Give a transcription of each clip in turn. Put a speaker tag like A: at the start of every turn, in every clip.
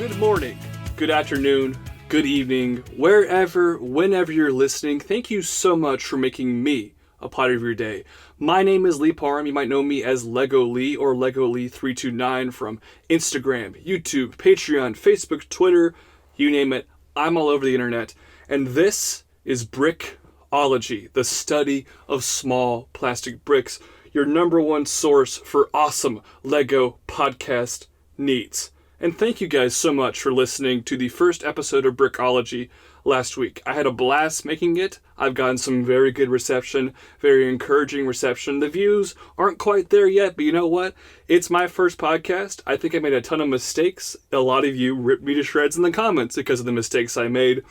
A: Good morning, good afternoon, good evening, wherever, whenever you're listening. Thank you so much for making me a part of your day. My name is Lee Parham. You might know me as Lego Lee or Lego Lee 329 from Instagram, YouTube, Patreon, Facebook, Twitter, you name it. I'm all over the internet. And this is Brickology, the study of small plastic bricks, your number one source for awesome Lego podcast needs. And thank you guys so much for listening to the first episode of Brickology last week. I had a blast making it. I've gotten some very good reception, very encouraging reception. The views aren't quite there yet, but you know what? It's my first podcast. I think I made a ton of mistakes. A lot of you ripped me to shreds in the comments because of the mistakes I made.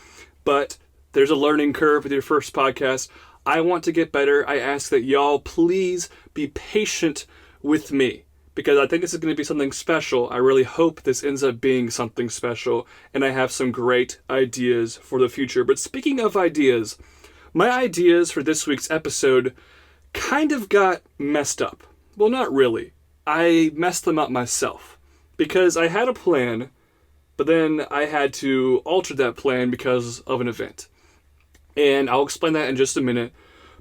A: But there's a learning curve with your first podcast. I want to get better. I ask that y'all please be patient with me, because I think this is going to be something special. I really hope this ends up being something special, and I have some great ideas for the future. But speaking of ideas, my ideas for this week's episode kind of got messed up. Well, not really. I messed them up myself, because I had a plan, but then I had to alter that plan because of an event. And I'll explain that in just a minute.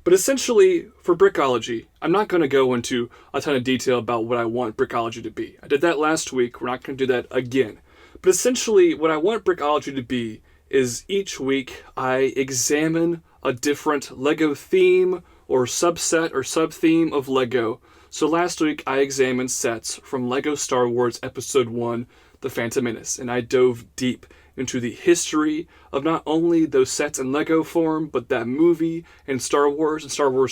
A: But essentially, for Brickology, I'm not going to go into a ton of detail about what I want Brickology to be. I did that last week. We're not going to do that again. But essentially, what I want Brickology to be is each week I examine a different Lego theme or subset or sub-theme of Lego. So last week, I examined sets from Lego Star Wars Episode 1, The Phantom Menace, and I dove deep into the history of not only those sets in Lego form, but that movie and Star Wars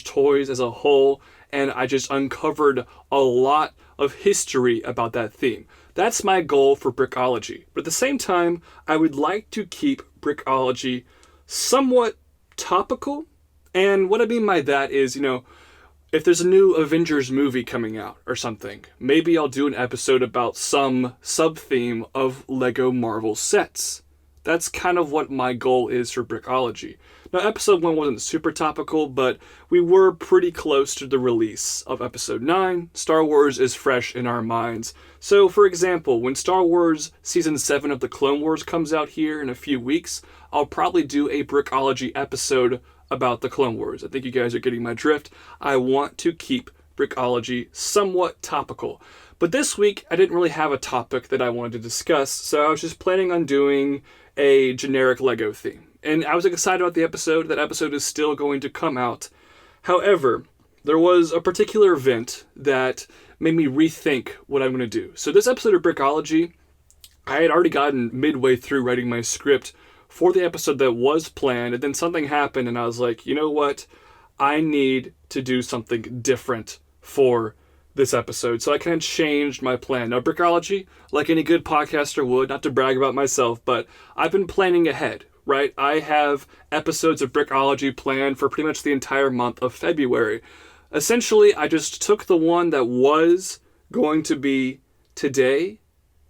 A: toys as a whole, and I just uncovered a lot of history about that theme. That's my goal for Brickology. But at the same time, I would like to keep Brickology somewhat topical, and what I mean by that is, if there's a new Avengers movie coming out or something, maybe I'll do an episode about some sub-theme of Lego Marvel sets. That's kind of what my goal is for Brickology. Now, episode 1 wasn't super topical, but we were pretty close to the release of episode 9. Star Wars is fresh in our minds. So, for example, when Star Wars Season 7 of the Clone Wars comes out here in a few weeks, I'll probably do a Brickology episode about the Clone Wars. I think you guys are getting my drift. I want to keep Brickology somewhat topical. But this week, I didn't really have a topic that I wanted to discuss, so I was just planning on doing a generic Lego theme. And I was excited about the episode. That episode is still going to come out. However, there was a particular event that made me rethink what I'm going to do. So this episode of Brickology, I had already gotten midway through writing my script for the episode that was planned, and then something happened, and I was like, you know what? I need to do something different for this episode. So I kind of changed my plan. Now, Brickology, like any good podcaster would, not to brag about myself, but I've been planning ahead, right? I have episodes of Brickology planned for pretty much the entire month of February. Essentially, I just took the one that was going to be today,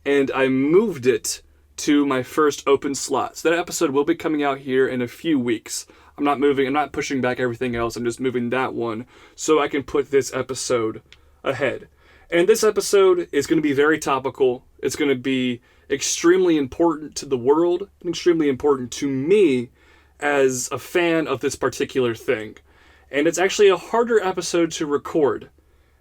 A: and I moved it to my first open slot. So that episode will be coming out here in a few weeks. I'm not pushing back everything else. I'm just moving that one so I can put this episode ahead. And this episode is going to be very topical. It's going to be extremely important to the world and extremely important to me as a fan of this particular thing. And it's actually a harder episode to record.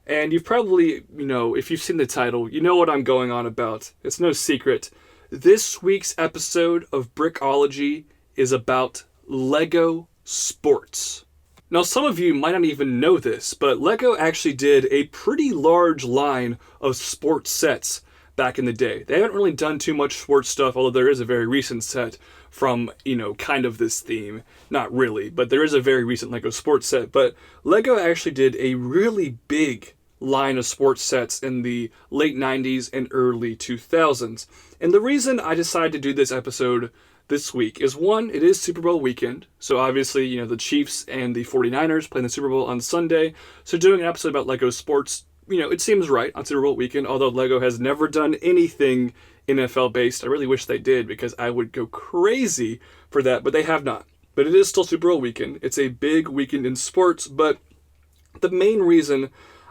A: And you've probably, if you've seen the title, you know what I'm going on about. It's no secret. This week's episode of Brickology is about Lego sports. Now, some of you might not even know this, but Lego actually did a pretty large line of sports sets back in the day. They haven't really done too much sports stuff, although there is a very recent set from, kind of this theme. Not really, but there is a very recent Lego sports set. But Lego actually did a really big line of sports sets in the late 90s and early 2000s. And the reason I decided to do this episode this week is, one, it is Super Bowl weekend. So obviously, the Chiefs and the 49ers playing the Super Bowl on Sunday. So doing an episode about Lego sports, it seems right on Super Bowl weekend, although Lego has never done anything NFL based. I really wish they did, because I would go crazy for that, but they have not. But it is still Super Bowl weekend. It's a big weekend in sports, but the main reason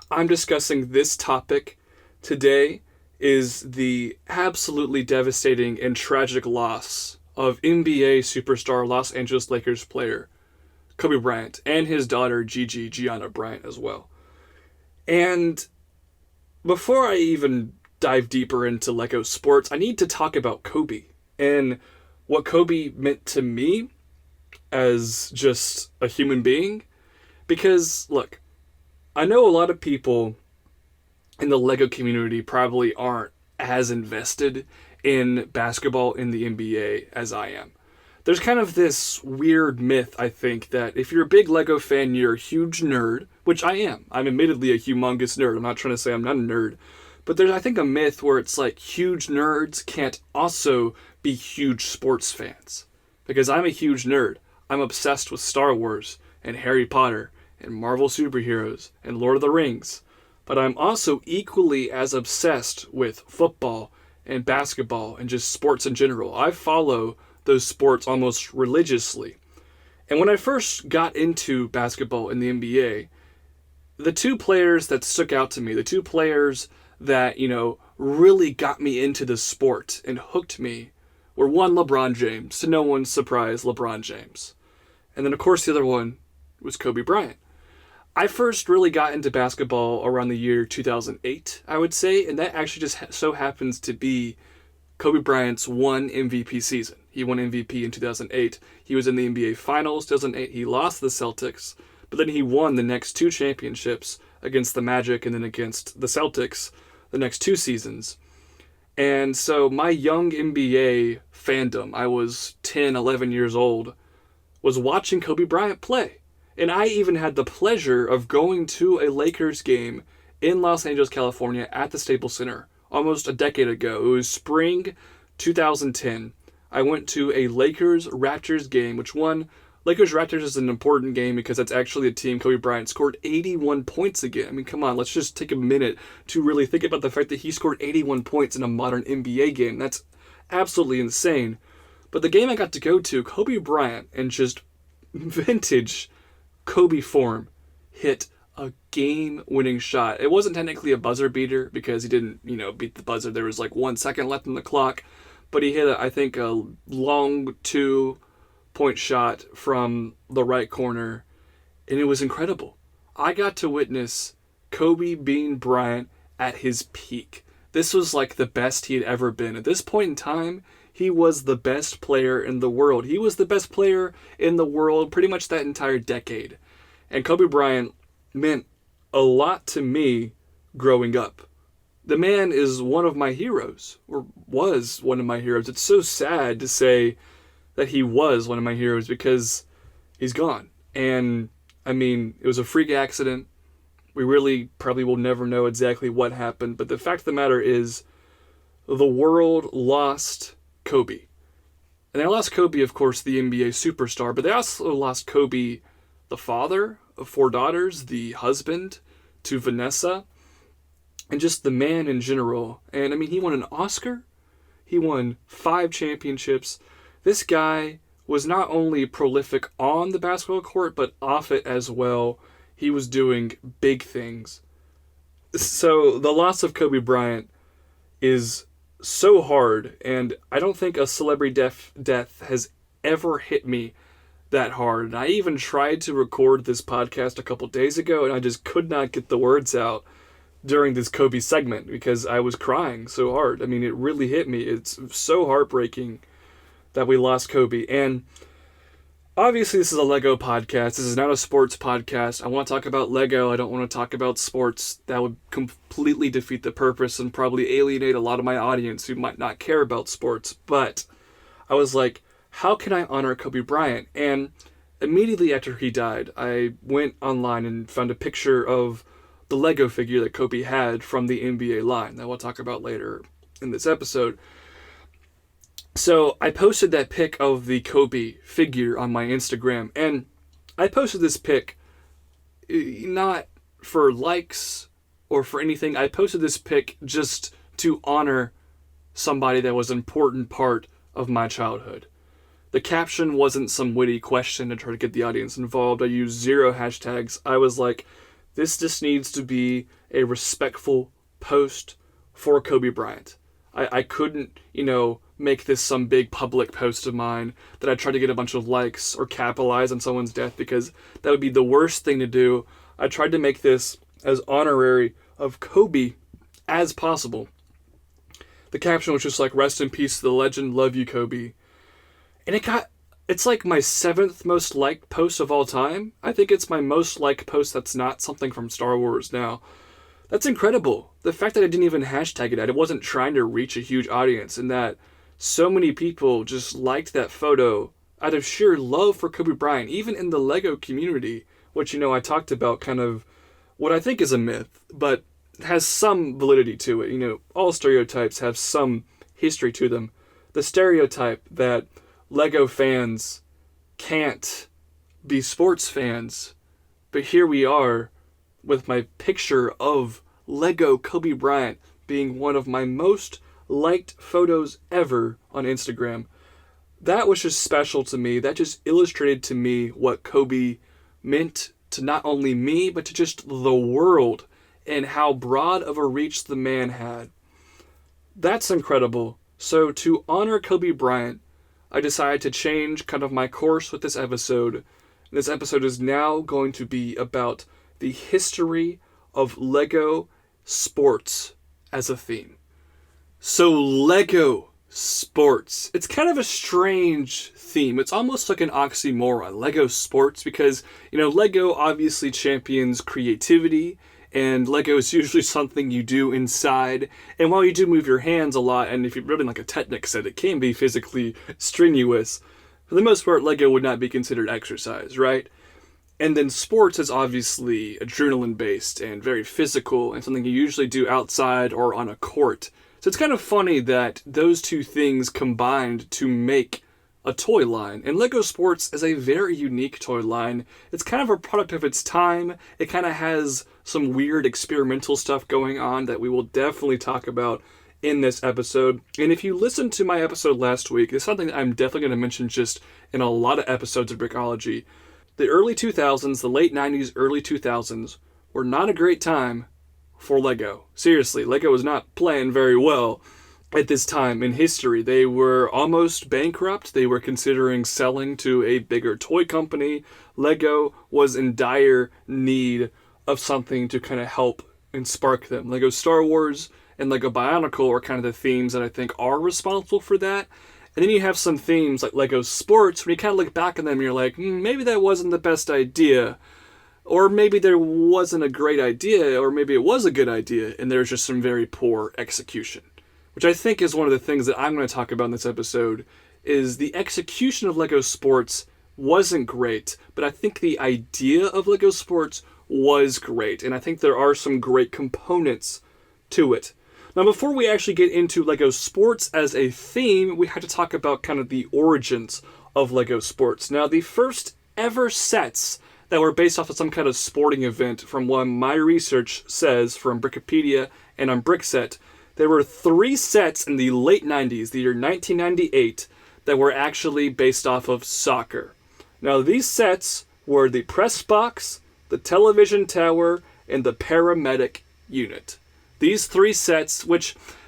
A: I'm discussing this topic today is the absolutely devastating and tragic loss of NBA superstar Los Angeles Lakers player Kobe Bryant and his daughter Gianna Bryant as well. And before I even dive deeper into Lego sports, I need to talk about Kobe and what Kobe meant to me as just a human being. Because, look, I know a lot of people in the Lego community probably aren't as invested in basketball in the NBA as I am. There's kind of this weird myth, I think, that if you're a big Lego fan, you're a huge nerd, which I am. I'm admittedly a humongous nerd. I'm not trying to say I'm not a nerd. But there's, I think, a myth where it's like huge nerds can't also be huge sports fans. Because I'm a huge nerd. I'm obsessed with Star Wars and Harry Potter and Marvel superheroes and Lord of the Rings. But I'm also equally as obsessed with football and basketball and just sports in general. I follow those sports almost religiously. And when I first got into basketball in the NBA, the two players that stuck out to me, the two players that, really got me into the sport and hooked me were one, LeBron James. To no one's surprise, LeBron James. And then, of course, the other one was Kobe Bryant. I first really got into basketball around the year 2008, I would say, and that actually just so happens to be Kobe Bryant's one MVP season. He won MVP in 2008. He was in the NBA Finals 2008. He lost to the Celtics, but then he won the next two championships against the Magic and then against the Celtics the next two seasons. And so my young NBA fandom, I was 10, 11 years old, was watching Kobe Bryant play. And I even had the pleasure of going to a Lakers game in Los Angeles, California at the Staples Center almost a decade ago. It was spring 2010. I went to a Lakers-Raptors game, which Lakers-Raptors is an important game because that's actually a team Kobe Bryant scored 81 points again. I mean, come on, let's just take a minute to really think about the fact that he scored 81 points in a modern NBA game. That's absolutely insane. But the game I got to go to, Kobe Bryant, and just vintage Kobe form, hit a game-winning shot. It wasn't technically a buzzer beater because he didn't, beat the buzzer. There was like 1 second left on the clock. But he hit, I think, a long 2-point shot from the right corner, and it was incredible. I got to witness Kobe Bean Bryant at his peak. This was like the best he had ever been. At this point in time, he was the best player in the world. He was the best player in the world pretty much that entire decade. And Kobe Bryant meant a lot to me growing up. The man is one of my heroes, or was one of my heroes. It's so sad to say that he was one of my heroes because he's gone. And, it was a freak accident. We really probably will never know exactly what happened. But the fact of the matter is, the world lost Kobe. And they lost Kobe, of course, the NBA superstar, but they also lost Kobe, the father of 4 daughters, the husband to Vanessa, and just the man in general. And he won an Oscar. He won 5 championships. This guy was not only prolific on the basketball court, but off it as well. He was doing big things. So the loss of Kobe Bryant is so hard, and I don't think a celebrity death has ever hit me that hard. And I even tried to record this podcast a couple days ago, and I just could not get the words out during this Kobe segment because I was crying so hard. It really hit me. It's so heartbreaking that we lost Kobe. And obviously this is a Lego podcast. This is not a sports podcast. I want to talk about Lego. I don't want to talk about sports. That would completely defeat the purpose and probably alienate a lot of my audience who might not care about sports. But I was like, how can I honor Kobe Bryant? And immediately after he died, I went online and found a picture of the Lego figure that Kobe had from the NBA line that we'll talk about later in this episode. So I posted that pic of the Kobe figure on my Instagram, and I posted this pic not for likes or for anything. I posted this pic just to honor somebody that was an important part of my childhood. The caption wasn't some witty question to try to get the audience involved. I used 0 hashtags. I was like, this just needs to be a respectful post for Kobe Bryant. I couldn't, make this some big public post of mine that I tried to get a bunch of likes or capitalize on someone's death, because that would be the worst thing to do. I tried to make this as honorary of Kobe as possible. The caption was just like, "Rest in peace to the legend, love you, Kobe." And it's like my 7th most liked post of all time. I think it's my most liked post that's not something from Star Wars now. That's incredible. The fact that I didn't even hashtag it, I wasn't trying to reach a huge audience, and that so many people just liked that photo out of sheer love for Kobe Bryant, even in the Lego community, which, I talked about kind of what I think is a myth, but has some validity to it. All stereotypes have some history to them. The stereotype that Lego fans can't be sports fans, but here we are with my picture of Lego Kobe Bryant being one of my most liked photos ever on Instagram. That was just special to me. That just illustrated to me what Kobe meant to not only me, but to just the world, and how broad of a reach the man had. That's incredible. So to honor Kobe Bryant, I decided to change kind of my course with this episode. This episode is now going to be about the history of Lego sports as a theme. So Lego sports. It's kind of a strange theme. It's almost like an oxymoron, Lego sports, because, Lego obviously champions creativity, and Lego is usually something you do inside. And while you do move your hands a lot, and if you're building like a Technic set, it can be physically strenuous. For the most part, Lego would not be considered exercise, right? And then sports is obviously adrenaline-based and very physical, and something you usually do outside or on a court. So it's kind of funny that those two things combined to make a toy line. And Lego Sports is a very unique toy line. It's kind of a product of its time. It kind of has some weird experimental stuff going on that we will definitely talk about in this episode. And if you listened to my episode last week, it's something that I'm definitely going to mention just in a lot of episodes of Brickology. The early 2000s, the late 90s, early 2000s were not a great time for Lego. Seriously, Lego was not playing very well at this time in history. They were almost bankrupt. They were considering selling to a bigger toy company. Lego was in dire need of something to kind of help and spark them. Lego Star Wars and Lego Bionicle are kind of the themes that I think are responsible for that. And then you have some themes like Lego Sports, when you kind of look back on them, you're like, maybe that wasn't the best idea. Or maybe there wasn't a great idea, or maybe it was a good idea, and there's just some very poor execution. Which I think is one of the things that I'm going to talk about in this episode, is the execution of Lego Sports wasn't great, but I think the idea of Lego Sports was great, and I think there are some great components to it. Now, before we actually get into Lego Sports as a theme, we have to talk about kind of the origins of Lego Sports. Now, the first ever sets that were based off of some kind of sporting event, from what my research says from Brickpedia and on Brickset, there were 3 sets in the late 90s, the year 1998, that were actually based off of soccer. Now, these sets were the press box, the television tower, and the paramedic unit. These 3 sets,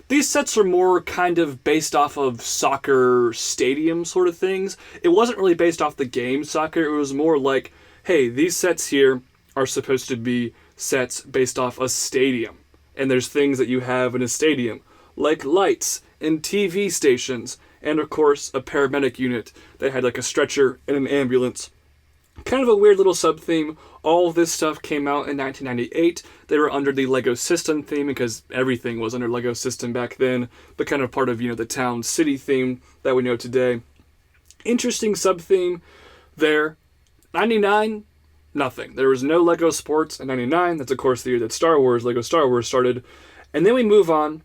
A: these sets are more kind of based off of soccer stadium sort of things. It wasn't really based off the game soccer. It was more like, hey, these sets here are supposed to be sets based off a stadium. And there's things that you have in a stadium, like lights and TV stations, and of course a paramedic unit that had like a stretcher and an ambulance. Kind of a weird little sub-theme. All of this stuff came out in 1998. They were under the Lego System theme, because everything was under Lego System back then, but kind of part of, the town city theme that we know today. Interesting sub-theme there. 99, nothing. There was no Lego Sports in 99. That's, of course, the year that Lego Star Wars started. And then we move on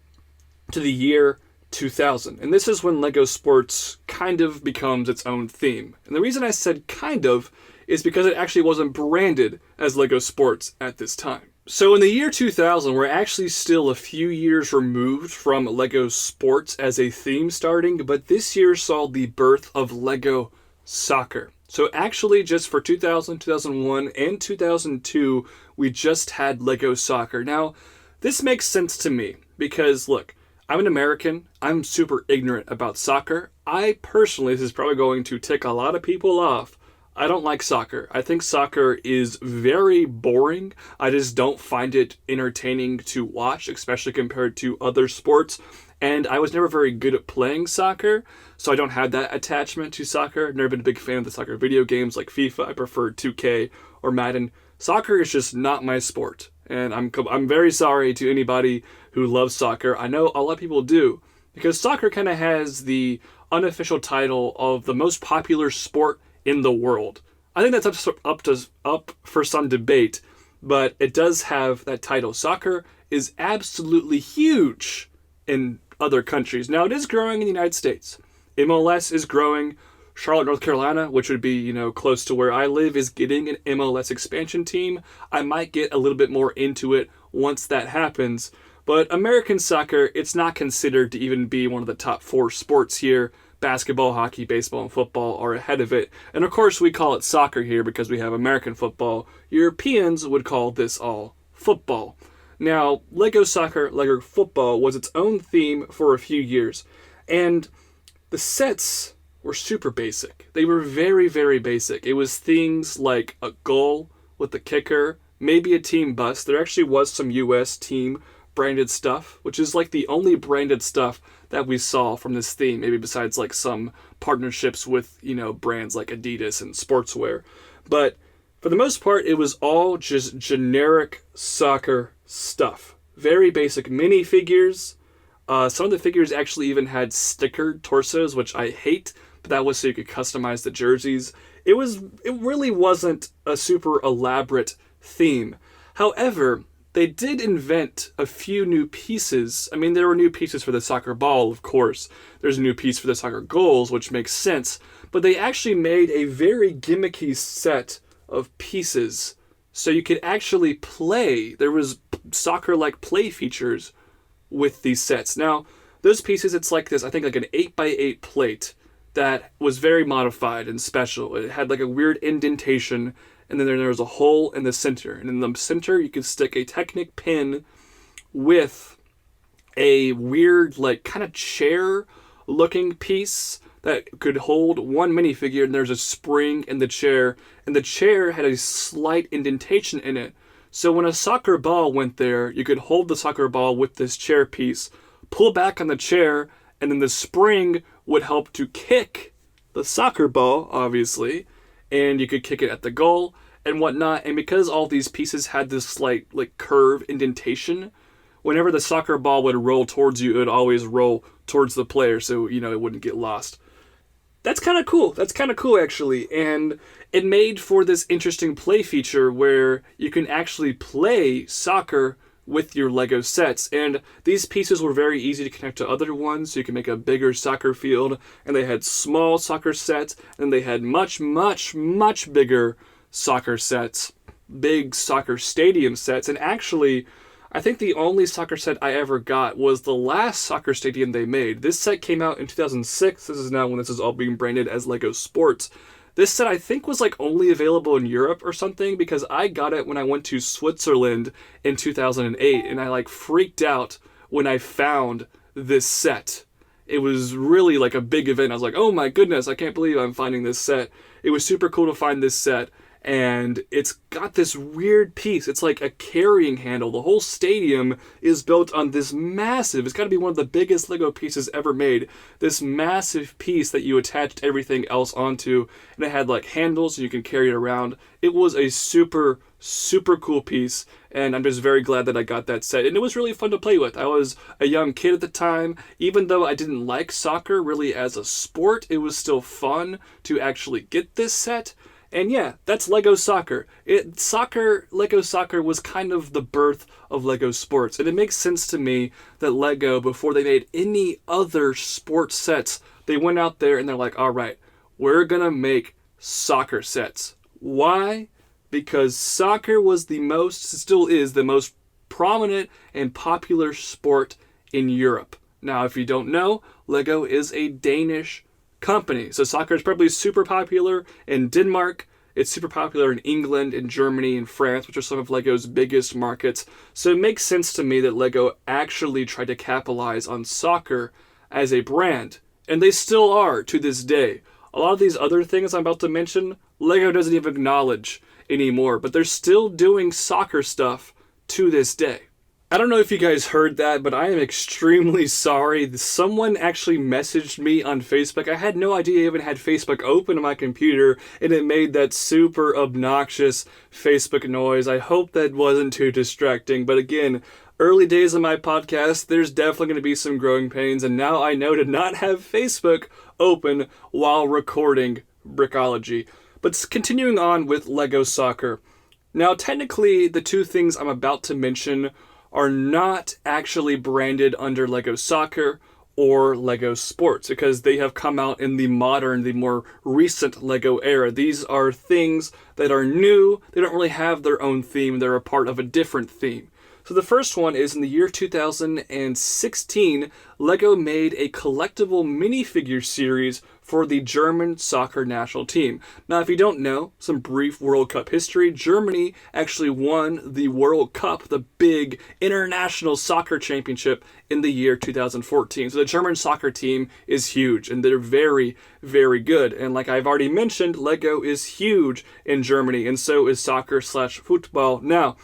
A: to the year 2000. And this is when Lego Sports kind of becomes its own theme. And the reason I said kind of is because it actually wasn't branded as Lego Sports at this time. So in the year 2000, we're actually still a few years removed from Lego Sports as a theme starting, but this year saw the birth of Lego Soccer. So actually, just for 2000, 2001, and 2002, we just had Lego Soccer. Now, this makes sense to me because, look, I'm an American. I'm super ignorant about soccer. I personally, this is probably going to tick a lot of people off. I don't like soccer. I think soccer is very boring. I just don't find it entertaining to watch, especially compared to other sports. And I was never very good at playing soccer, so I don't have that attachment to soccer. I've never been a big fan of the soccer video games like FIFA. I prefer 2K or Madden. Soccer is just not my sport. And I'm very sorry to anybody who loves soccer. I know a lot of people do, because soccer kind of has the unofficial title of the most popular sport in the world. I think that's up for some debate, but it does have that title. Soccer is absolutely huge in other countries. Now, it is growing in the United States. MLS is growing. Charlotte, North Carolina, which would be, close to where I live, is getting an MLS expansion team. I might get a little bit more into it once that happens. But American soccer, it's not considered to even be one of the top 4 sports here. Basketball, hockey, baseball, and football are ahead of it. And of course, we call it soccer here because we have American football. Europeans would call this all football. Now, Lego soccer, Lego football was its own theme for a few years. And the sets were super basic. They were very, very basic. It was things like a goal with the kicker, maybe a team bus. There actually was some US team branded stuff, which is like the only branded stuff that we saw from this theme, maybe besides like some partnerships with, brands like Adidas and sportswear. But for the most part, it was all just generic soccer stuff. Very basic minifigures. Some of the figures actually even had stickered torsos, which I hate, but that was so you could customize the jerseys. It really wasn't a super elaborate theme. However, they did invent a few new pieces. I mean, there were new pieces for the soccer ball, of course. There's a new piece for the soccer goals, which makes sense. But they actually made a very gimmicky set of pieces so you could actually play. There was soccer-like play features with these sets. Now, those pieces, it's like this, I think like an 8x8 plate that was very modified and special. It had like a weird indentation, and then there was a hole in the center. And in the center, you could stick a Technic pin with a weird, like, kind of chair-looking piece that could hold one minifigure, and there's a spring in the chair, and the chair had a slight indentation in it. So when a soccer ball went there, you could hold the soccer ball with this chair piece, pull back on the chair, and then the spring would help to kick the soccer ball, obviously, and you could kick it at the goal and whatnot. And because all these pieces had this slight like curve indentation, whenever the soccer ball would roll towards you, it would always roll towards the player, so it wouldn't get lost. That's kind of cool. That's kind of cool, actually. And it made for this interesting play feature where you can actually play soccer with your Lego sets. And these pieces were very easy to connect to other ones, so you can make a bigger soccer field. And they had small soccer sets, and they had much, much, much bigger soccer sets, big soccer stadium sets. And actually, I think the only soccer set I ever got was the last soccer stadium they made. This set came out in 2006. This is now when this is all being branded as Lego Sports. This set I think was like only available in Europe or something, because I got it when I went to Switzerland in 2008, and I like freaked out when I found this set. It was really like a big event. I was like, oh my goodness, I can't believe I'm finding this set. It was super cool to find this set. And it's got this weird piece. It's like a carrying handle. The whole stadium is built on this massive, it's got to be one of the biggest Lego pieces ever made. This massive piece that you attached everything else onto. And it had like handles so you can carry it around. It was a super, super cool piece. And I'm just very glad that I got that set. And it was really fun to play with. I was a young kid at the time. Even though I didn't like soccer really as a sport, it was still fun to actually get this set. And yeah, that's Lego Soccer. Lego Soccer was kind of the birth of Lego Sports. And it makes sense to me that Lego, before they made any other sports sets, they went out there and they're like, all right, we're going to make soccer sets. Why? Because soccer still is the most prominent and popular sport in Europe. Now, if you don't know, Lego is a Danish company. So soccer is probably super popular in Denmark It's super popular in England, in Germany, and France, which are some of LEGO's biggest markets. So it makes sense to me that LEGO actually tried to capitalize on soccer as a brand. And they still are to this day. A lot of these other things I'm about to mention, LEGO doesn't even acknowledge anymore, but they're still doing soccer stuff to this day. I don't know if you guys heard that, but I am extremely sorry. Someone actually messaged me on Facebook. I had no idea I even had Facebook open on my computer, and it made that super obnoxious Facebook noise. I hope that wasn't too distracting, but again, early days of my podcast, there's definitely going to be some growing pains, and now I know to not have Facebook open while recording Brickology. But continuing on with LEGO Soccer. Now, technically, the two things I'm about to mention are not actually branded under LEGO Soccer or LEGO Sports, because they have come out in the modern, the more recent LEGO era. These are things that are new. They don't really have their own theme. They're a part of a different theme. So the first one is in the year 2016, LEGO made a collectible minifigure series for the German soccer national team. Now, if you don't know, some brief World Cup history, Germany actually won the World Cup, the big international soccer championship, in the year 2014. So the German soccer team is huge, and they're very, very good. And like I've already mentioned, LEGO is huge in Germany, and so is soccer/football. Now,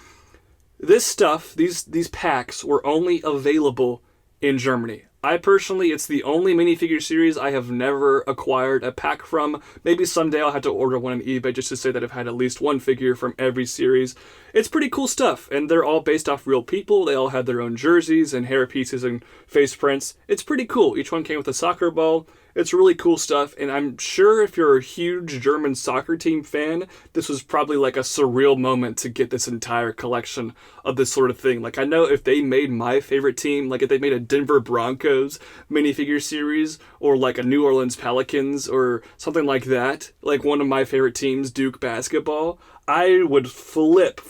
A: this stuff, these packs, were only available in Germany. I personally, it's the only minifigure series I have never acquired a pack from. Maybe someday I'll have to order one on eBay just to say that I've had at least one figure from every series. It's pretty cool stuff, and they're all based off real people. They all have their own jerseys and hair pieces and face prints. It's pretty cool. Each one came with a soccer ball. It's really cool stuff, and I'm sure if you're a huge German soccer team fan, this was probably like a surreal moment to get this entire collection of this sort of thing. Like, I know if they made my favorite team, like if they made a Denver Broncos minifigure series, or like a New Orleans Pelicans, or something like that, like one of my favorite teams, Duke basketball, I would flip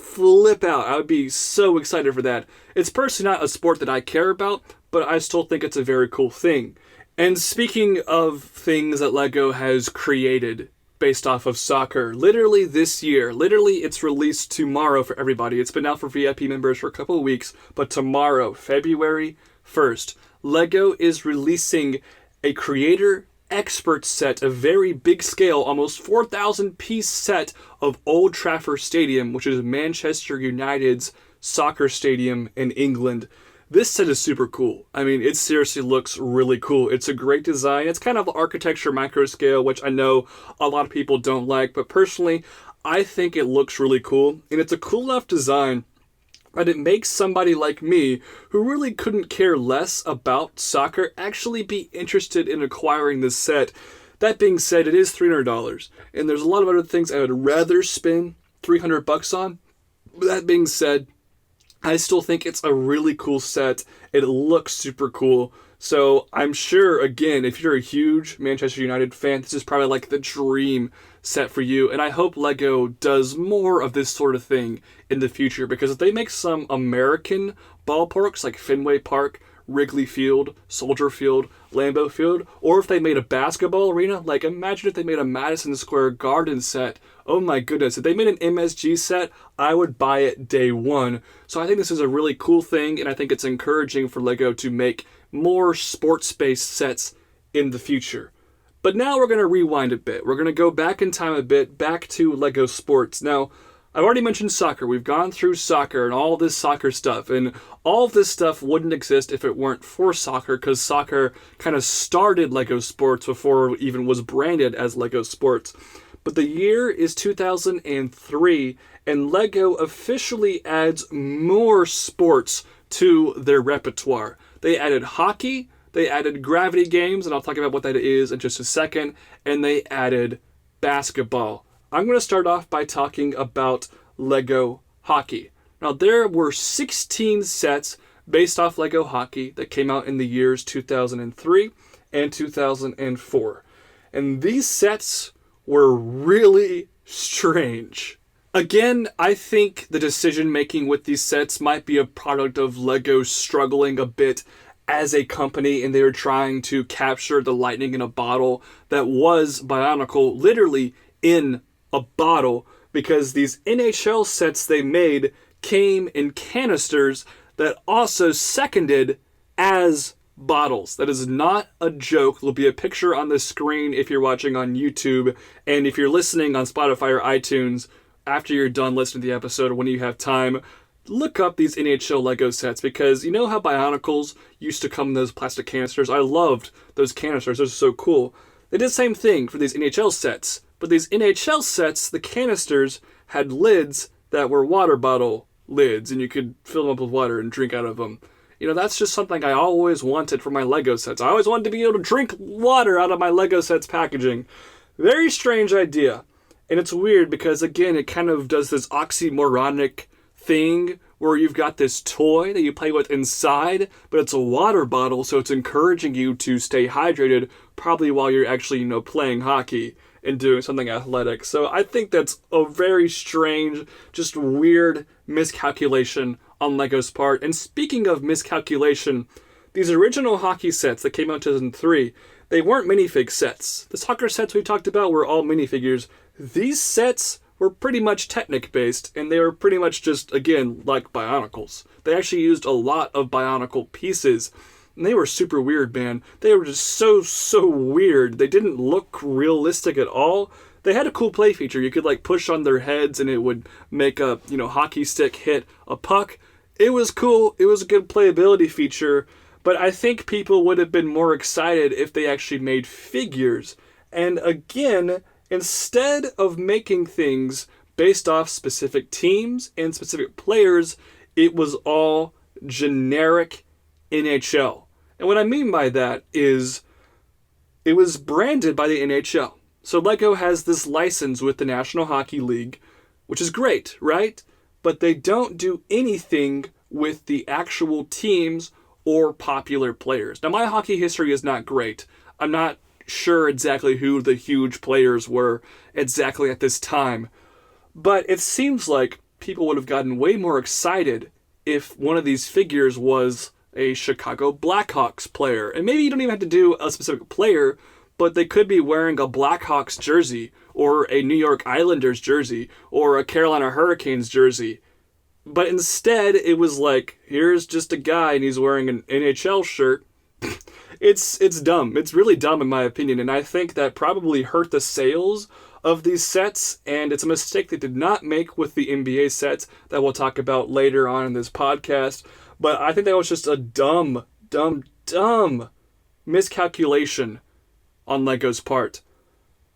A: out. I would be so excited for that. It's personally not a sport that I care about, but I still think it's a very cool thing. And speaking of things that LEGO has created based off of soccer, literally this year, it's released tomorrow for everybody. It's been out for VIP members for a couple of weeks, but tomorrow, February 1st, LEGO is releasing a creator expert set, a very big scale, almost 4,000 piece set of Old Trafford Stadium, which is Manchester United's soccer stadium in England. This set is super cool. I mean, it seriously looks really cool. It's a great design. It's kind of architecture micro scale, which I know a lot of people don't like, but personally, I think it looks really cool. And it's a cool enough design that it makes somebody like me, who really couldn't care less about soccer, actually be interested in acquiring this set. That being said, it is $300, and there's a lot of other things I would rather spend $300 on. That being said, I still think it's a really cool set. It looks super cool. So I'm sure, again, if you're a huge Manchester United fan, this is probably like the dream set for you. And I hope LEGO does more of this sort of thing in the future, because if they make some American ballparks like Fenway Park, Wrigley Field, Soldier Field, Lambeau Field, or if they made a basketball arena, like imagine if they made a Madison Square Garden set. Oh my goodness, if they made an MSG set, I would buy it day one. So I think this is a really cool thing, and I think it's encouraging for LEGO to make more sports-based sets in the future. But now we're going to rewind a bit. We're going to go back in time a bit, back to LEGO Sports. Now, I've already mentioned soccer. We've gone through soccer and all this soccer stuff, and all of this stuff wouldn't exist if it weren't for soccer, because soccer kind of started LEGO Sports before it even was branded as LEGO Sports. But the year is 2003, and LEGO officially adds more sports to their repertoire. They added hockey, they added gravity games, and I'll talk about what that is in just a second, and they added basketball. I'm going to start off by talking about LEGO Hockey. Now, there were 16 sets based off LEGO Hockey that came out in the years 2003 and 2004. And these sets were really strange. Again, I think the decision-making with these sets might be a product of LEGO struggling a bit as a company, and they were trying to capture the lightning in a bottle that was Bionicle literally in a bottle because these NHL sets they made came in canisters that also seconded as bottles. That is not a joke. There'll be a picture on the screen if you're watching on YouTube, and if you're listening on Spotify or iTunes, after you're done listening to the episode or when you have time, look up these NHL Lego sets, because you know how Bionicles used to come in those plastic canisters? I loved those canisters. Those are so cool. They did the same thing for these NHL sets, but these NHL sets, the canisters had lids that were water bottle lids, and you could fill them up with water and drink out of them. You know, that's just something I always wanted for my Lego sets. I always wanted to be able to drink water out of my Lego sets packaging. Very strange idea. And it's weird because, again, it kind of does this oxymoronic thing where you've got this toy that you play with inside, but it's a water bottle, so it's encouraging you to stay hydrated, probably while you're actually, playing hockey and doing something athletic. So I think that's a very strange, just weird miscalculation on Lego's part. And speaking of miscalculation, these original hockey sets that came out in 2003, they weren't minifig sets. The soccer sets we talked about were all minifigures. These sets were pretty much Technic based, and they were pretty much just, again, like Bionicles. They actually used a lot of Bionicle pieces, and they were super weird, man. They were just so weird. They didn't look realistic at all. They had a cool play feature. You could push on their heads and it would make a, hockey stick hit a puck. It was cool. It was a good playability feature, but I think people would have been more excited if they actually made figures. And again, instead of making things based off specific teams and specific players, it was all generic NHL. And what I mean by that is it was branded by the NHL. So Lego has this license with the National Hockey League, which is great, right? But they don't do anything with the actual teams or popular players. Now, my hockey history is not great. I'm not sure exactly who the huge players were exactly at this time. But it seems like people would have gotten way more excited if one of these figures was a Chicago Blackhawks player. And maybe you don't even have to do a specific player, but they could be wearing a Blackhawks jersey or a New York Islanders jersey or a Carolina Hurricanes jersey. But instead, it was here's just a guy and he's wearing an NHL shirt. It's dumb. It's really dumb in my opinion, and I think that probably hurt the sales of these sets, and it's a mistake they did not make with the NBA sets that we'll talk about later on in this podcast. But I think that was just a dumb miscalculation on Lego's part.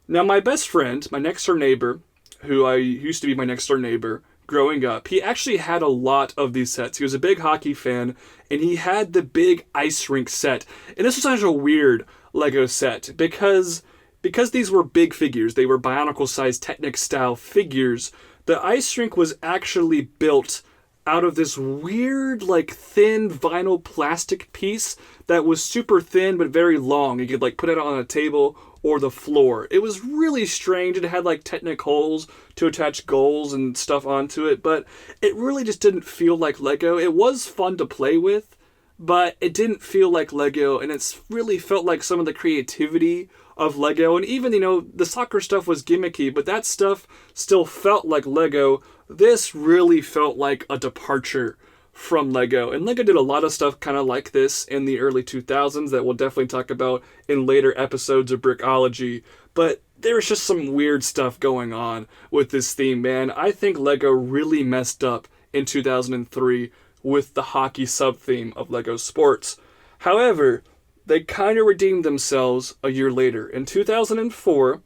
A: Now, my best friend, my next door neighbor, who I used to be my next door neighbor growing up, he actually had a lot of these sets. He was a big hockey fan, and he had the big ice rink set. And this was such a weird Lego set because these were big figures. They were Bionicle-sized Technic-style figures. The ice rink was actually built out of this weird, thin vinyl plastic piece that was super thin but very long. You could, put it on a table or the floor. It was really strange. It had, Technic holes to attach goals and stuff onto it, but it really just didn't feel like Lego. It was fun to play with, but it didn't feel like Lego, and it's really felt like some of the creativity of Lego. And even, the soccer stuff was gimmicky, but that stuff still felt like Lego. This really felt like a departure from Lego. And Lego did a lot of stuff kind of like this in the early 2000s that we'll definitely talk about in later episodes of Brickology. But there was just some weird stuff going on with this theme, man. I think Lego really messed up in 2003 with the hockey sub-theme of Lego Sports. However, they kind of redeemed themselves a year later. In 2004,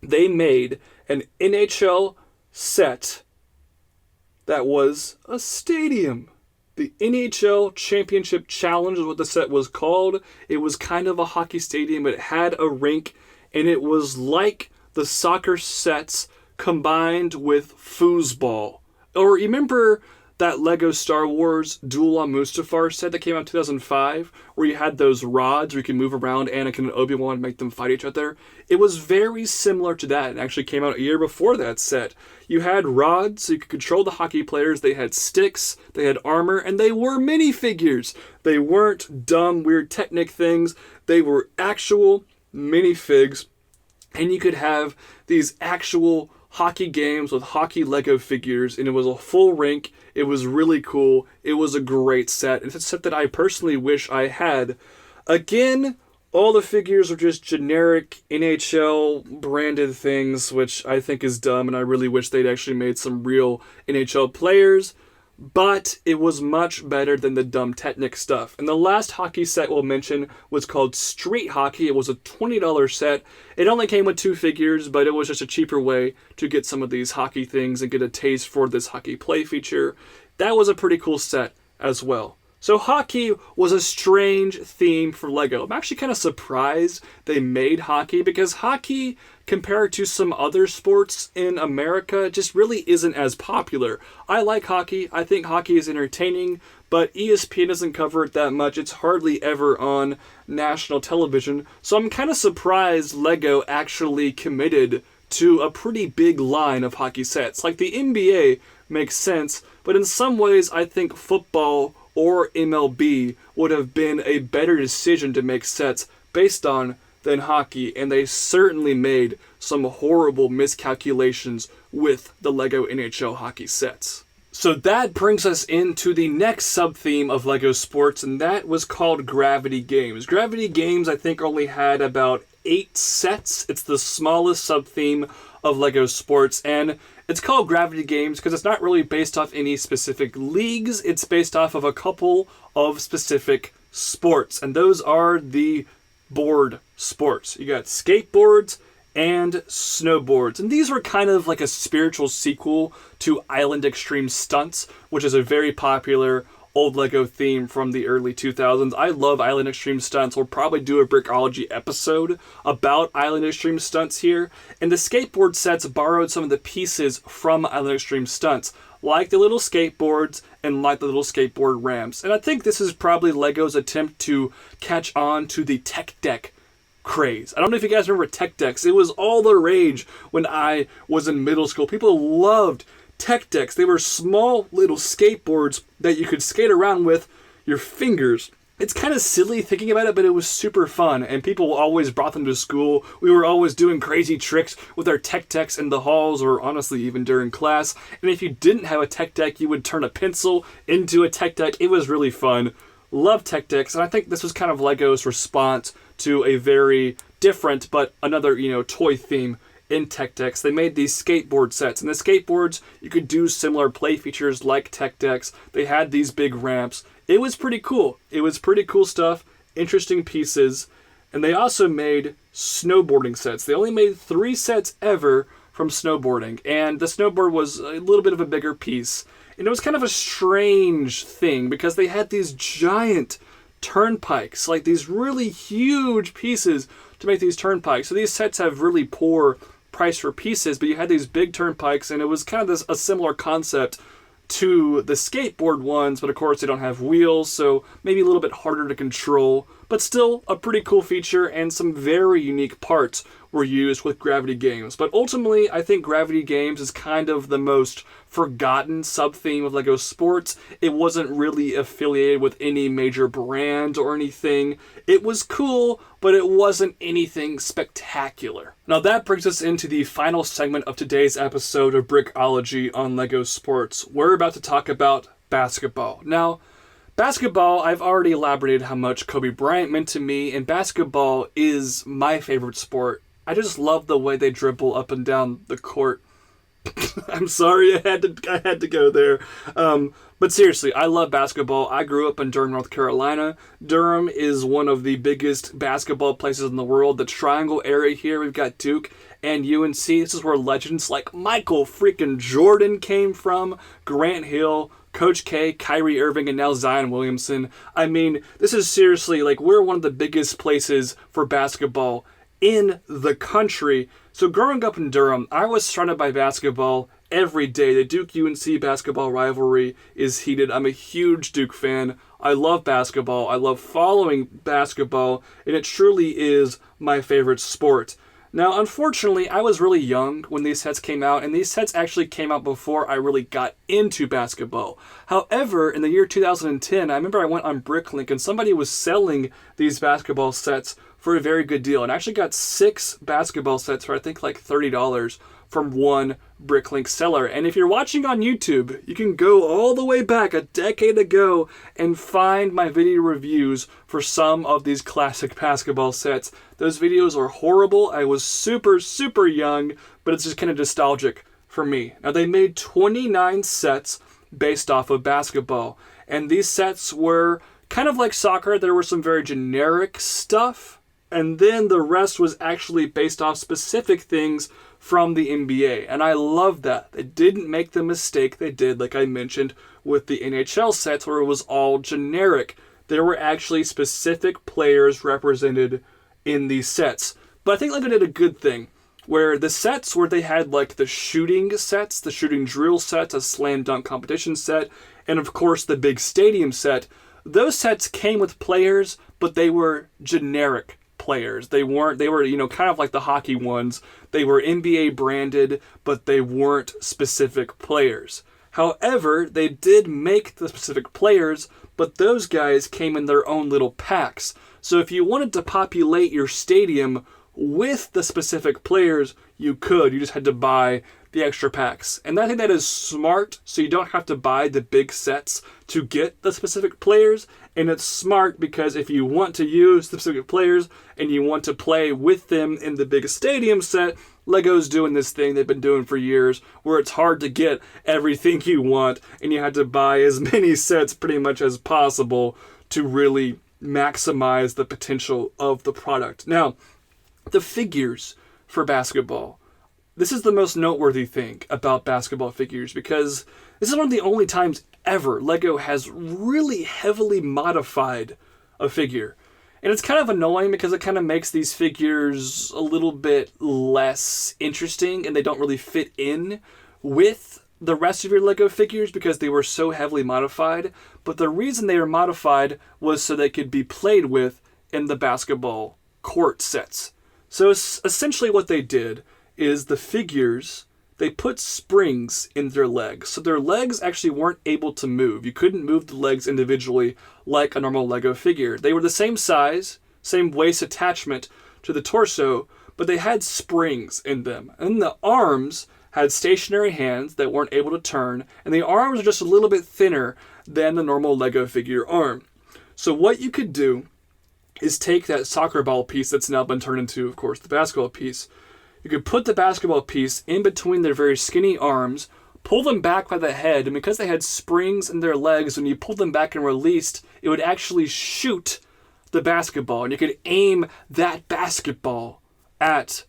A: they made an NHL set that was a stadium. The NHL Championship Challenge is what the set was called. It was kind of a hockey stadium, but it had a rink, and it was like the soccer sets combined with foosball. Or remember that Lego Star Wars Duel on Mustafar set that came out in 2005, where you had those rods where you can move around Anakin and Obi-Wan and make them fight each other? It was very similar to that. It actually came out a year before that set. You had rods, so you could control the hockey players. They had sticks, they had armor, and they were minifigures. They weren't dumb, weird Technic things. They were actual minifigs, and you could have these actual hockey games with hockey Lego figures, and it was a full rink. It was really cool. It was a great set. It's a set that I personally wish I had. Again, all the figures are just generic NHL branded things, which I think is dumb, and I really wish they'd actually made some real NHL players. But it was much better than the dumb Technic stuff. And the last hockey set we'll mention was called Street Hockey. It was a $20 set. It only came with 2 figures, but it was just a cheaper way to get some of these hockey things and get a taste for this hockey play feature. That was a pretty cool set as well. So hockey was a strange theme for LEGO. I'm actually kind of surprised they made hockey, because hockey, compared to some other sports in America, just really isn't as popular. I like hockey. I think hockey is entertaining, but ESPN doesn't cover it that much. It's hardly ever on national television. So I'm kind of surprised LEGO actually committed to a pretty big line of hockey sets. Like the NBA makes sense, but in some ways I think football or MLB would have been a better decision to make sets based on than hockey, and they certainly made some horrible miscalculations with the LEGO NHL hockey sets. So that brings us into the next sub-theme of LEGO Sports, and that was called Gravity Games. Gravity Games, I think, only had about 8 sets. It's the smallest sub-theme of LEGO Sports, and it's called Gravity Games because it's not really based off any specific leagues. It's based off of a couple of specific sports, and those are the board sports. You got skateboards and snowboards, and these were kind of like a spiritual sequel to Island Extreme Stunts, which is a very popular old LEGO theme from the early 2000s. I love Island Extreme Stunts. We'll probably do a Brickology episode about Island Extreme Stunts here. And the skateboard sets borrowed some of the pieces from Island Extreme Stunts, like the little skateboards and like the little skateboard ramps. And I think this is probably LEGO's attempt to catch on to the tech deck craze. I don't know if you guys remember tech decks. It was all the rage when I was in middle school. People loved tech decks. They were small little skateboards that you could skate around with your fingers. It's kind of silly thinking about it, but it was super fun, and people always brought them to school. We were always doing crazy tricks with our tech decks in the halls, or honestly even during class. And if you didn't have a tech deck, you would turn a pencil into a tech deck. It was really fun. Love tech decks, and I think this was kind of LEGO's response to a very different but another, toy theme in tech decks. They made these skateboard sets, and the skateboards, you could do similar play features like tech decks. They had these big ramps. It was pretty cool. It was pretty cool stuff, interesting pieces, and they also made snowboarding sets. They only made 3 sets ever from snowboarding, and the snowboard was a little bit of a bigger piece. And it was kind of a strange thing because they had these giant turnpikes, like these really huge pieces to make these turnpikes. So these sets have really poor price for pieces, but you had these big turnpikes, and it was kind of a similar concept to the skateboard ones, but of course they don't have wheels, so maybe a little bit harder to control, but still a pretty cool feature, and some very unique parts were used with Gravity Games. But ultimately, I think Gravity Games is kind of the most forgotten sub-theme of LEGO Sports. It wasn't really affiliated with any major brand or anything. It was cool, but it wasn't anything spectacular. Now that brings us into the final segment of today's episode of Brickology on LEGO Sports. We're about to talk about basketball. Now, basketball, I've already elaborated how much Kobe Bryant meant to me, and basketball is my favorite sport. I just love the way they dribble up and down the court. I'm sorry, I had to go there. But seriously, I love basketball. I grew up in Durham, North Carolina. Durham is one of the biggest basketball places in the world. The Triangle area here, we've got Duke and UNC. This is where legends like Michael freaking Jordan came from, Grant Hill, Coach K, Kyrie Irving, and now Zion Williamson. I mean, this is seriously, we're one of the biggest places for basketball in the country. So growing up in Durham, I was surrounded by basketball every day. The Duke-UNC basketball rivalry is heated. I'm a huge Duke fan. I love basketball. I love following basketball, and it truly is my favorite sport. Now, unfortunately, I was really young when these sets came out, and these sets actually came out before I really got into basketball. However, in the year 2010, I remember I went on Bricklink, and somebody was selling these basketball sets for a very good deal, and I actually got 6 basketball sets for I think like $30 from one Bricklink seller. And if you're watching on YouTube, you can go all the way back a decade ago and find my video reviews for some of these classic basketball sets. Those videos are horrible. I was super, super young, but it's just kind of nostalgic for me. Now, they made 29 sets based off of basketball, and these sets were kind of like soccer. There were some very generic stuff, and then the rest was actually based off specific things from the NBA. And I love that. They didn't make the mistake they did, like I mentioned, with the NHL sets where it was all generic. There were actually specific players represented in these sets. But I think LEGO did a good thing, where the sets where they had like the shooting sets, the shooting drill sets, a slam dunk competition set, and of course the big stadium set, those sets came with players, but they were generic players. They were, kind of like the hockey ones. They were NBA branded, but they weren't specific players. However, they did make the specific players, but those guys came in their own little packs. So if you wanted to populate your stadium with the specific players, you could. You just had to buy the extra packs. And I think that is smart, so you don't have to buy the big sets to get the specific players. And it's smart because if you want to use the specific players and you want to play with them in the big stadium set, LEGO's doing this thing they've been doing for years where it's hard to get everything you want and you have to buy as many sets pretty much as possible to really maximize the potential of the product. Now, the figures for basketball. This is the most noteworthy thing about basketball figures because this is one of the only times ever LEGO has really heavily modified a figure. And it's kind of annoying because it kind of makes these figures a little bit less interesting and they don't really fit in with the rest of your LEGO figures because they were so heavily modified. But the reason they were modified was so they could be played with in the basketball court sets. So essentially what they did is the figures, they put springs in their legs. So their legs actually weren't able to move. You couldn't move the legs individually like a normal LEGO figure. They were the same size, same waist attachment to the torso, but they had springs in them. And the arms had stationary hands that weren't able to turn, and the arms are just a little bit thinner than the normal LEGO figure arm. So what you could do is take that soccer ball piece that's now been turned into, of course, the basketball piece. You could put the basketball piece in between their very skinny arms, pull them back by the head, and because they had springs in their legs, when you pulled them back and released, it would actually shoot the basketball. And you could aim that basketball at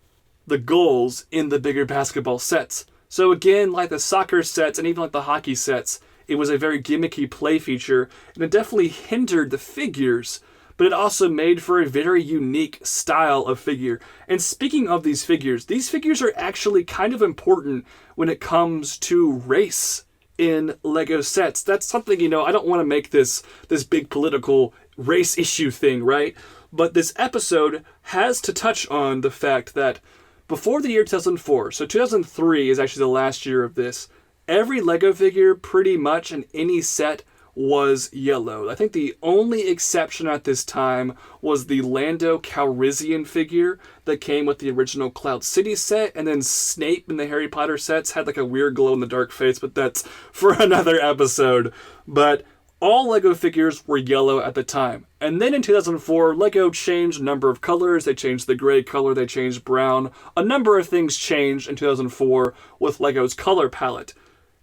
A: the goals in the bigger basketball sets. So again, like the soccer sets and even like the hockey sets, it was a very gimmicky play feature, and it definitely hindered the figures, but it also made for a very unique style of figure. And speaking of these figures are actually kind of important when it comes to race in LEGO sets. That's something, I don't want to make this big political race issue thing, right? But this episode has to touch on the fact that before the year 2004, so 2003 is actually the last year of this, every LEGO figure pretty much in any set was yellow. I think the only exception at this time was the Lando Calrissian figure that came with the original Cloud City set, and then Snape in the Harry Potter sets had like a weird glow-in-the-dark face, but that's for another episode. But all LEGO figures were yellow at the time. And then in 2004, LEGO changed a number of colors. They changed the gray color, they changed brown. A number of things changed in 2004 with LEGO's color palette.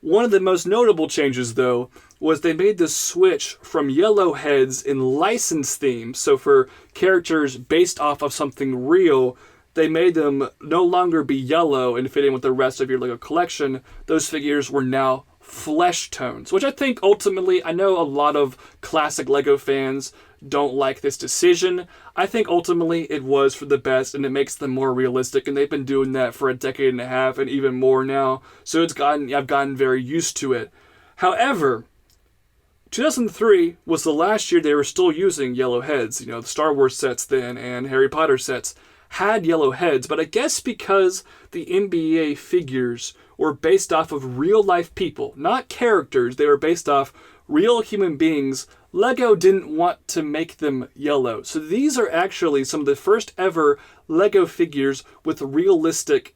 A: One of the most notable changes, though, was they made the switch from yellow heads in licensed themes. So for characters based off of something real, they made them no longer be yellow and fit in with the rest of your LEGO collection. Those figures were now flesh tones, which I think ultimately, I know a lot of classic LEGO fans don't like this decision. I think ultimately it was for the best and it makes them more realistic, and they've been doing that for a decade and a half and even more now. So I've gotten very used to it. However, 2003 was the last year they were still using yellow heads. The Star Wars sets then and Harry Potter sets had yellow heads, but I guess because the NBA figures were based off of real life people, not characters, they were based off real human beings, LEGO didn't want to make them yellow. So these are actually some of the first ever LEGO figures with realistic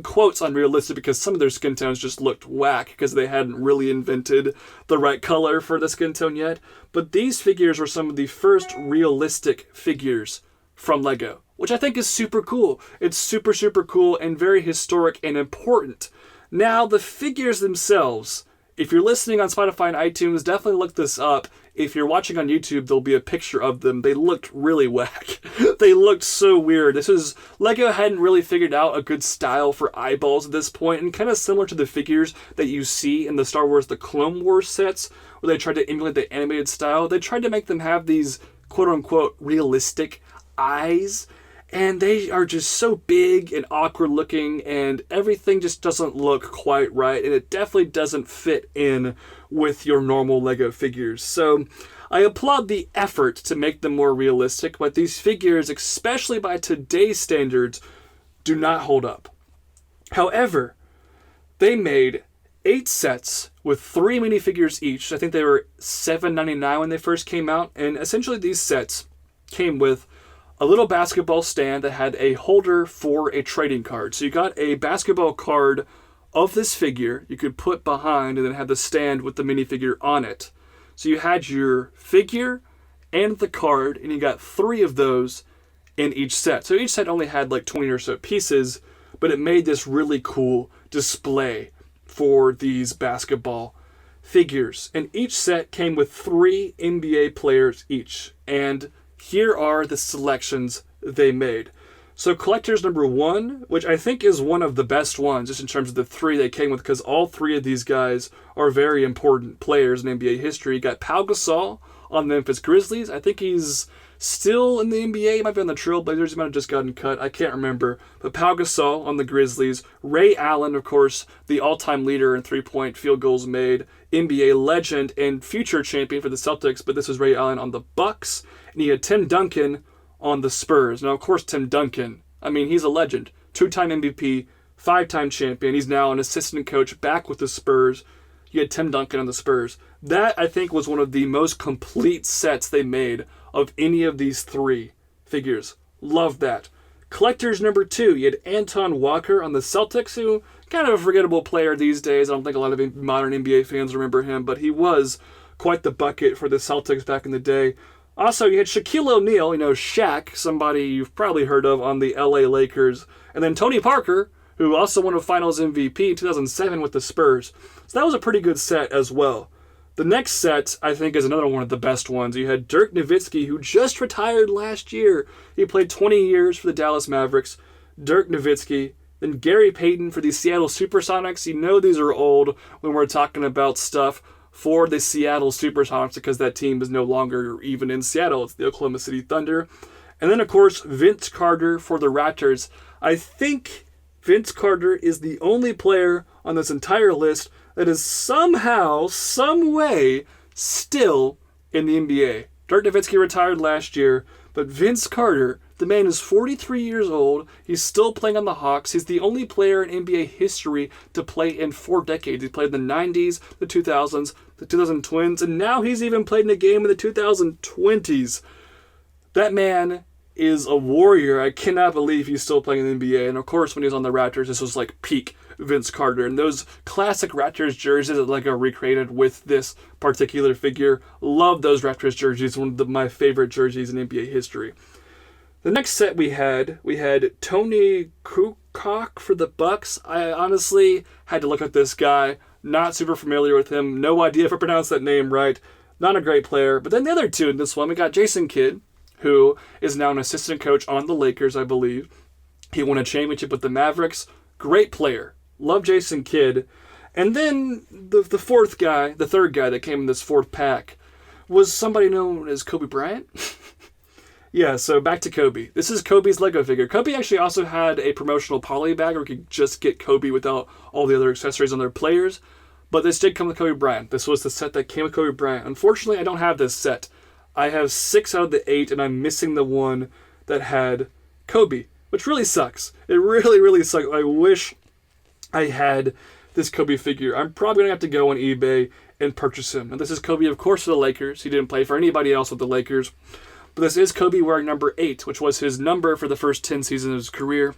A: quotes unrealistic because some of their skin tones just looked whack because they hadn't really invented the right color for the skin tone yet. But these figures were some of the first realistic figures from LEGO, which I think is super cool. It's super, super cool and very historic and important. Now, the figures themselves, if you're listening on Spotify and iTunes, definitely look this up. If you're watching on YouTube, there'll be a picture of them. They looked really whack. They looked so weird. LEGO hadn't really figured out a good style for eyeballs at this point, and kind of similar to the figures that you see in the Star Wars The Clone Wars sets, where they tried to emulate the animated style. They tried to make them have these quote-unquote realistic eyes, and they are just so big and awkward looking, and everything just doesn't look quite right, and it definitely doesn't fit in with your normal LEGO figures. So I applaud the effort to make them more realistic, but these figures, especially by today's standards, do not hold up. However, they made 8 sets with 3 minifigures each. I think they were $7.99 when they first came out, and essentially these sets came with a little basketball stand that had a holder for a trading card. So you got a basketball card of this figure you could put behind and then have the stand with the minifigure on it. So you had your figure and the card, and you got 3 of those in each set. So each set only had like 20 or so pieces, but it made this really cool display for these basketball figures. And each set came with 3 NBA players each. And here are the selections they made. So collector's number 1, which I think is one of the best ones, just in terms of the 3 they came with, because all 3 of these guys are very important players in NBA history. You got Pau Gasol on the Memphis Grizzlies. I think he's still in the NBA. He might be on the Trailblazers. He might have just gotten cut. I can't remember. But Pau Gasol on the Grizzlies. Ray Allen, of course, the all-time leader in three-point field goals made. NBA legend and future champion for the Celtics, but this was Ray Allen on the Bucks. And he had Tim Duncan on the Spurs. Now, of course, Tim Duncan, I mean, he's a legend. 2-time MVP, 5-time champion. He's now an assistant coach back with the Spurs. You had Tim Duncan on the Spurs. That, I think, was one of the most complete sets they made of any of these 3 figures. Love that. Collector's number 2, you had Anton Walker on the Celtics, who kind of a forgettable player these days. I don't think a lot of modern NBA fans remember him, but he was quite the bucket for the Celtics back in the day. Also, you had Shaquille O'Neal, Shaq, somebody you've probably heard of on the LA Lakers. And then Tony Parker, who also won a Finals MVP in 2007 with the Spurs. So that was a pretty good set as well. The next set, I think, is another one of the best ones. You had Dirk Nowitzki, who just retired last year. He played 20 years for the Dallas Mavericks. Dirk Nowitzki. Then Gary Payton for the Seattle Supersonics. You know these are old when we're talking about stuff for the Seattle Supersonics because that team is no longer even in Seattle. It's the Oklahoma City Thunder. And then, of course, Vince Carter for the Raptors. I think Vince Carter is the only player on this entire list that is somehow, some way, still in the NBA. Dirk Nowitzki retired last year, but Vince Carter, the man is 43 years old. He's still playing on the Hawks. He's the only player in NBA history to play in 4 decades. He played in the 90s, the 2000s, the 2010s, and now he's even played in a game in the 2020s. That man is a warrior. I cannot believe he's still playing in the NBA. And of course, when he was on the Raptors, this was like peak Vince Carter. And those classic Raptors jerseys that LEGO recreated with this particular figure. Love those Raptors jerseys. One of my favorite jerseys in NBA history. The next set we had Tony Kukoc for the Bucks. I honestly had to look at this guy. Not super familiar with him. No idea if I pronounced that name right. Not a great player. But then the other 2 in this one, we got Jason Kidd, who is now an assistant coach on the Lakers, I believe. He won a championship with the Mavericks. Great player. Love Jason Kidd. And then the third guy that came in this 4th pack was somebody known as Kobe Bryant. Yeah, so back to Kobe. This is Kobe's Lego figure. Kobe actually also had a promotional poly bag where you could just get Kobe without all the other accessories on their players. But this did come with Kobe Bryant. This was the set that came with Kobe Bryant. Unfortunately, I don't have this set. I have 6 out of the 8, and I'm missing the one that had Kobe, which really sucks. It really, really sucks. I wish I had this Kobe figure. I'm probably going to have to go on eBay and purchase him. And this is Kobe, of course, for the Lakers. He didn't play for anybody else with the Lakers. But this is Kobe wearing number 8, which was his number for the first 10 seasons of his career.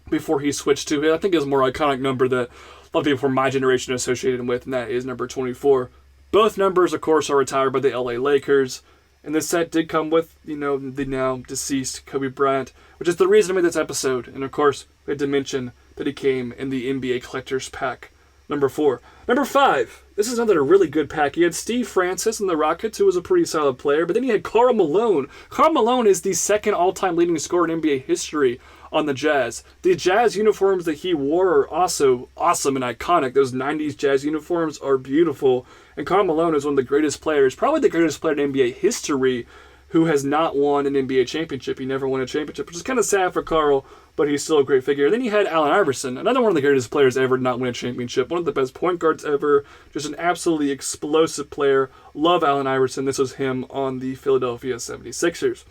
A: before he switched to it. I think his more iconic number that a lot of people from my generation associated with, and that is number 24. Both numbers, of course, are retired by the LA Lakers. And this set did come with, the now deceased Kobe Bryant, which is the reason I made this episode. And of course, we had to mention that he came in the NBA Collector's Pack, number 4. Number 5, this is another really good pack. He had Steve Francis in the Rockets, who was a pretty solid player, but then he had Karl Malone. Karl Malone is the second all-time leading scorer in NBA history on the Jazz. The Jazz uniforms that he wore are also awesome and iconic. Those 90s Jazz uniforms are beautiful. And Karl Malone is one of the greatest players, probably the greatest player in NBA history, who has not won an NBA championship. He never won a championship, which is kind of sad for Karl, but he's still a great figure. Then you had Allen Iverson, another one of the greatest players ever to not win a championship, one of the best point guards ever, just an absolutely explosive player. Love Allen Iverson. This was him on the Philadelphia 76ers.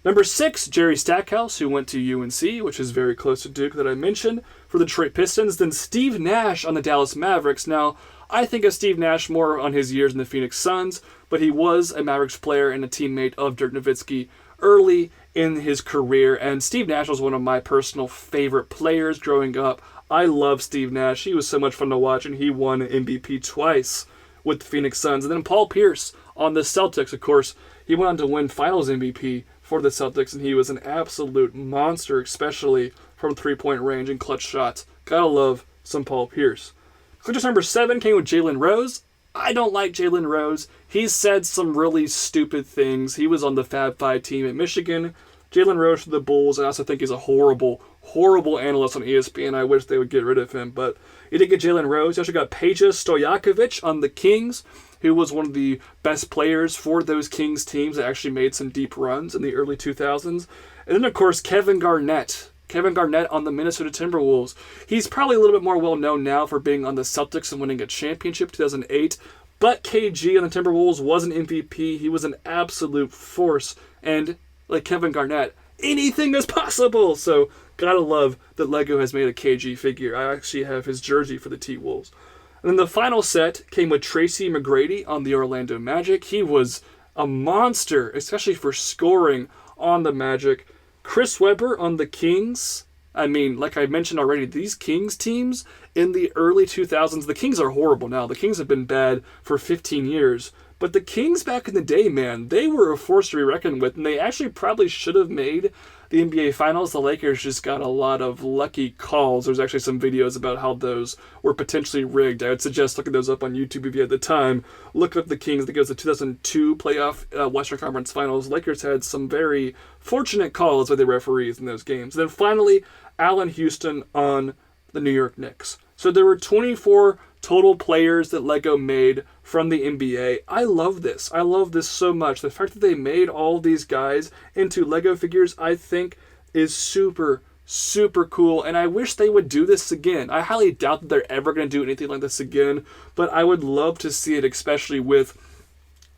A: Number 6, Jerry Stackhouse, who went to UNC, which is very close to Duke that I mentioned, for the Detroit Pistons. Then Steve Nash on the Dallas Mavericks. Now, I think of Steve Nash more on his years in the Phoenix Suns, but he was a Mavericks player and a teammate of Dirk Nowitzki early in his career, and Steve Nash was one of my personal favorite players growing up. I love Steve Nash. He was so much fun to watch, and he won MVP twice with the Phoenix Suns. And then Paul Pierce on the Celtics, of course. He went on to win Finals MVP for the Celtics, and he was an absolute monster, especially from three-point range and clutch shots. Gotta love some Paul Pierce. Clippers number 7 came with Jalen Rose. I don't like Jalen Rose. He's said some really stupid things. He was on the Fab Five team at Michigan. Jalen Rose for the Bulls. I also think he's a horrible, horrible analyst on ESPN. I wish they would get rid of him. But you did get Jalen Rose. You also got Peja Stojakovic on the Kings, who was one of the best players for those Kings teams that actually made some deep runs in the early 2000s. And then, of course, Kevin Garnett. Kevin Garnett on the Minnesota Timberwolves. He's probably a little bit more well-known now for being on the Celtics and winning a championship in 2008. But KG on the Timberwolves was an MVP. He was an absolute force. And like Kevin Garnett, anything is possible. So gotta love that LEGO has made a KG figure. I actually have his jersey for the T-Wolves. And then the final set came with Tracy McGrady on the Orlando Magic. He was a monster, especially for scoring on the Magic. Chris Webber on the Kings. I mean, like I mentioned already, these Kings teams in the early 2000s, the Kings are horrible now. The Kings have been bad for 15 years. But the Kings back in the day, man, they were a force to be reckoned with, and they actually probably should have made the NBA Finals. The Lakers just got a lot of lucky calls. There's actually some videos about how those were potentially rigged. I would suggest looking those up on YouTube if you had the time. Look up the Kings. I think it was the 2002 playoff Western Conference Finals. Lakers had some very fortunate calls by the referees in those games. And then finally, Allen Houston on the New York Knicks. So there were 24 total players that LEGO made from the NBA. I love this. I love this so much. The fact that they made all these guys into LEGO figures, I think, is super, super cool. And I wish they would do this again. I highly doubt that they're ever going to do anything like this again, but I would love to see it, especially with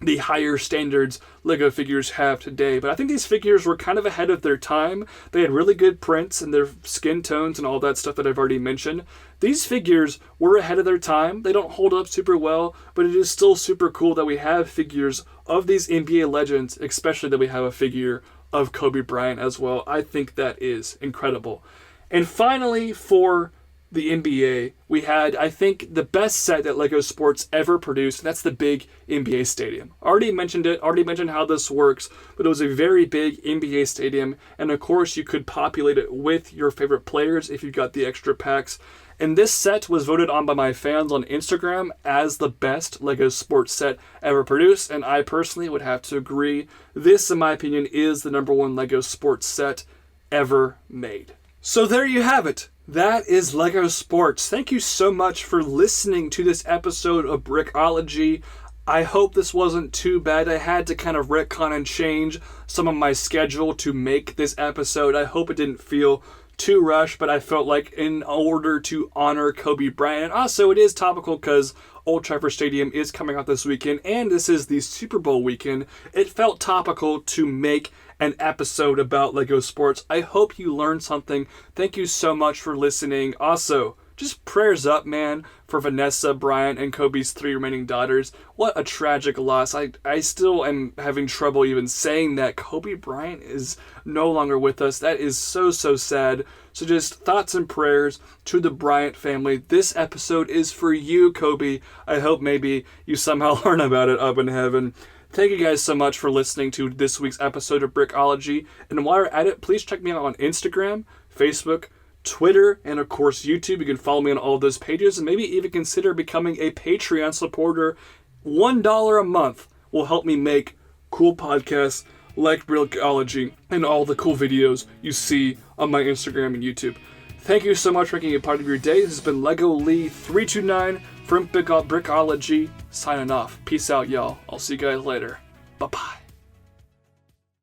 A: the higher standards LEGO figures have today. But I think these figures were kind of ahead of their time. They had really good prints and their skin tones and all that stuff that I've already mentioned. These figures were ahead of their time. They don't hold up super well, but it is still super cool that we have figures of these NBA legends, especially that we have a figure of Kobe Bryant as well. I think that is incredible. And finally, for the NBA, we had, I think, the best set that LEGO Sports ever produced, and that's the big NBA stadium. Already mentioned how this works, but it was a very big NBA stadium, and of course you could populate it with your favorite players if you got the extra packs. And this set was voted on by my fans on Instagram as the best LEGO Sports set ever produced, and I personally would have to agree. This, in my opinion, is the number one LEGO Sports set ever made. So there you have it. That is LEGO Sports. Thank you so much for listening to this episode of Brickology. I hope this wasn't too bad. I had to kind of retcon and change some of my schedule to make this episode. I hope it didn't feel too rushed, but I felt like in order to honor Kobe Bryant, and also it is topical because Old Trafford Stadium is coming out this weekend, and this is the Super Bowl weekend, it felt topical to make an episode about LEGO Sports. I hope you learned something. Thank you so much for listening. Also, just prayers up, man, for Vanessa, Brian, and Kobe's 3 remaining daughters. What a tragic loss. I still am having trouble even saying that Kobe Bryant is no longer with us. That is so sad. So just thoughts and prayers to the Bryant family. This episode is for you, Kobe. I hope maybe you somehow learn about it up in heaven. Thank you guys so much for listening to this week's episode of Brickology. And while you're at it, please check me out on Instagram, Facebook, Twitter, and of course YouTube. You can follow me on all of those pages and maybe even consider becoming a Patreon supporter. $1 a month will help me make cool podcasts like Brickology and all the cool videos you see on my Instagram and YouTube. Thank you so much for making it a part of your day. This has been Lego Lee 329 from Brickology signing off. Peace out, y'all. I'll see you guys later. Bye-bye.